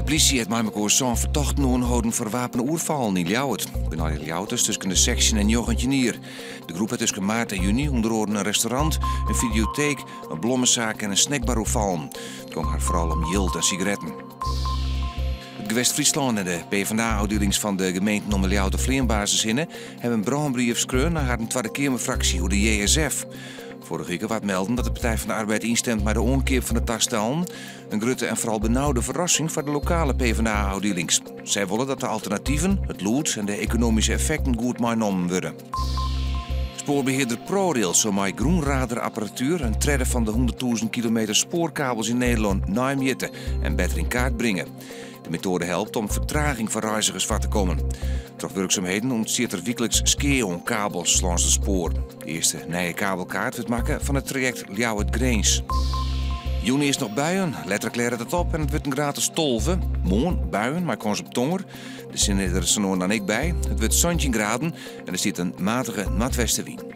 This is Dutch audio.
politie heeft Marmeko zo'n vertochten aangehouden voor wapenen oerval in Ljouwert. Bijna Ljouwert is tussen de section en Jochentjenier. De groep heeft tussen maart en juni onder andere een restaurant, een videotheek, een blommenzaak en een snackbar overvallen. Het ging haar vooral om jild en sigaretten. Het gewest Friesland en de PvdA-afdelings van de gemeente om Ljouwert Vleembasis hebben een brandbrief geschreven naar haar Tweede Kamerfractie hoe de JSF. Vorige week werd melden dat de Partij van de Arbeid instemt met de omkeer van de tasstellen. Een grote en vooral benauwde verrassing voor de lokale PvdA-afdelings. Zij willen dat de alternatieven, het lood en de economische effecten goed meegenomen worden. Spoorbeheerder ProRail zou met groenradarapparatuur een trede van de 100.000 kilometer spoorkabels in Nederland naaimjetten en beter in kaart brengen. De methode helpt om vertraging van reizigers voor te komen. Door werkzaamheden ontstaat er wekelijks skeeuwkabels langs het spoor. De eerste nieuwe kabelkaart wordt maken van het traject Ljouwert-Greens. Juni is nog buien, letterlijk leren het op en het wordt een gratis tolven. Moon, buien, maar kans op tonger. De zin er is er dan ik bij. Het wordt 17 graden en er zit een matige natwestenwind.